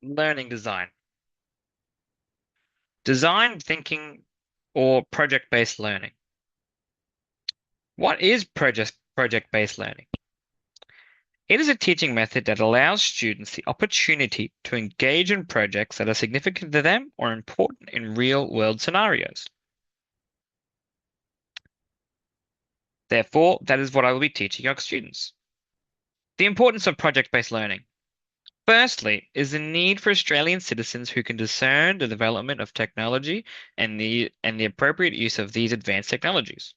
Learning design. Design thinking or project-based learning. What is project-based learning? It is a teaching method that allows students the opportunity to engage in projects that are significant to them or important in real-world scenarios. Therefore, that is what I will be teaching our students. The importance of project-based learning. Firstly, is the need for Australian citizens who can discern the development of technology and the appropriate use of these advanced technologies.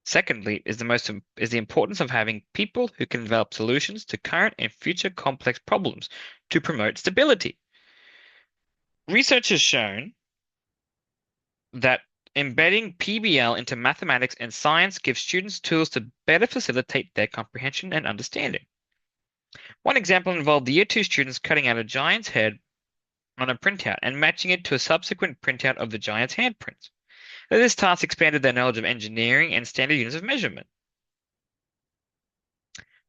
Secondly, is the importance of having people who can develop solutions to current and future complex problems to promote stability. Research has shown that embedding PBL into mathematics and science gives students tools to better facilitate their comprehension and understanding. One example involved the Year 2 students cutting out a giant's head on a printout and matching it to a subsequent printout of the giant's handprint. This task expanded their knowledge of engineering and standard units of measurement.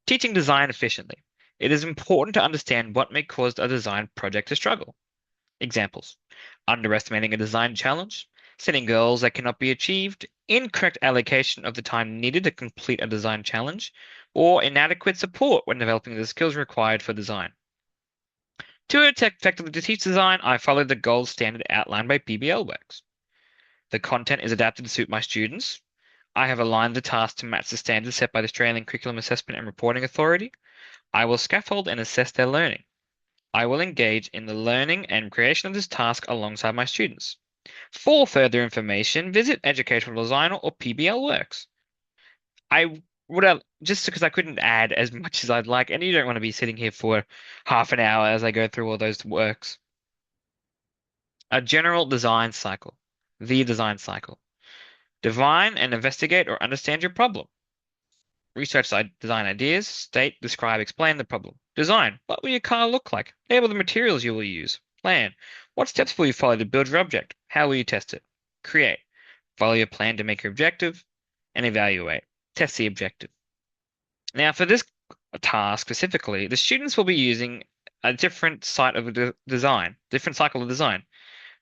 Teaching design efficiently. It is important to understand what may cause a design project to struggle. Examples: underestimating a design challenge, setting goals that cannot be achieved, incorrect allocation of the time needed to complete a design challenge, or inadequate support when developing the skills required for design. To effectively teach design, I follow the gold standard outlined by PBL Works. The content is adapted to suit my students. I have aligned the task to match the standards set by the Australian Curriculum Assessment and Reporting Authority. I will scaffold and assess their learning. I will engage in the learning and creation of this task alongside my students. For further information, visit Educational Designer or PBL Works. I would have, just because I couldn't add as much as I'd like, and you don't want to be sitting here for half an hour as I go through all those works. A general design cycle. The design cycle. Define and investigate or understand your problem. Research design ideas, state, describe, explain the problem. Design. What will your car look like? Label the materials you will use. Plan. What steps will you follow to build your object? How will you test it? Create. Follow your plan to make your objective. And evaluate. Test the objective. Now, for this task specifically, the students will be using a different site of design, different cycle of design.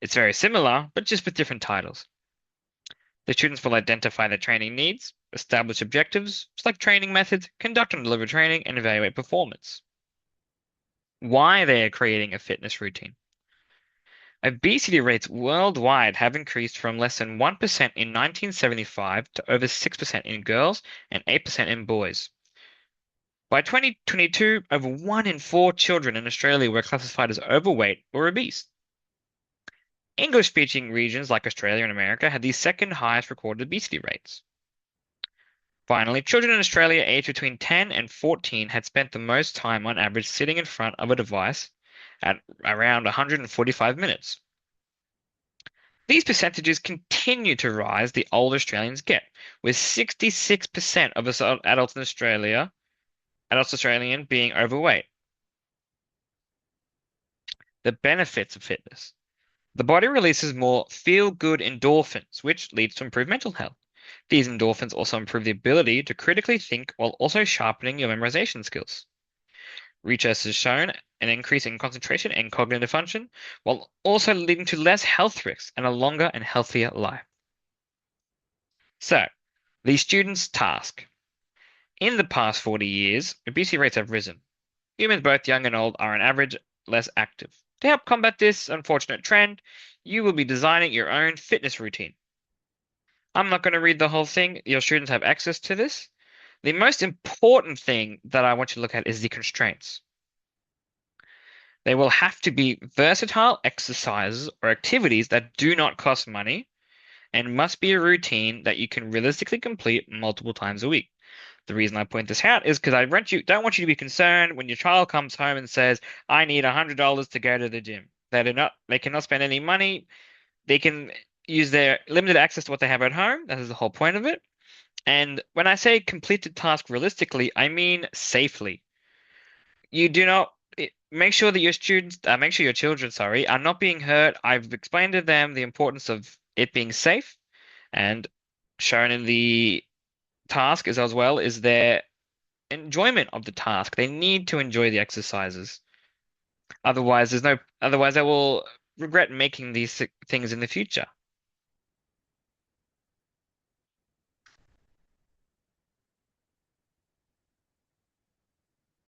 It's very similar, but just with different titles. The students will identify their training needs, establish objectives, select training methods, conduct and deliver training, and evaluate performance. Why they are creating a fitness routine. Obesity rates worldwide have increased from less than 1% in 1975 to over 6% in girls and 8% in boys. By 2022, over 1 in 4 children in Australia were classified as overweight or obese. English-speaking regions like Australia and America had the second highest recorded obesity rates. Finally, children in Australia aged between 10 and 14 had spent the most time on average sitting in front of a device at around 145 minutes. These percentages continue to rise the older Australians get, with 66% of adults in Australia, adults Australian being overweight. The benefits of fitness. The body releases more feel-good endorphins, which leads to improved mental health. These endorphins also improve the ability to critically think while also sharpening your memorization skills. Research has shown an increase in concentration and cognitive function, while also leading to less health risks and a longer and healthier life. So, the student's task. In the past 40 years, obesity rates have risen. Humans, both young and old, are on average less active. To help combat this unfortunate trend, you will be designing your own fitness routine. I'm not going to read the whole thing. Your students have access to this. The most important thing that I want you to look at is the constraints. They will have to be versatile exercises or activities that do not cost money and must be a routine that you can realistically complete multiple times a week. The reason I point this out is because don't want you to be concerned when your child comes home and says, I need $100 to go to the gym. They cannot spend any money. They can use their limited access to what they have at home. That is the whole point of it. And when I say complete the task realistically, I mean safely. You do not make sure that make sure your children, sorry, are not being hurt. I've explained to them the importance of it being safe and shown in the task as well is their enjoyment of the task. They need to enjoy the exercises. Otherwise, I will regret making these things in the future.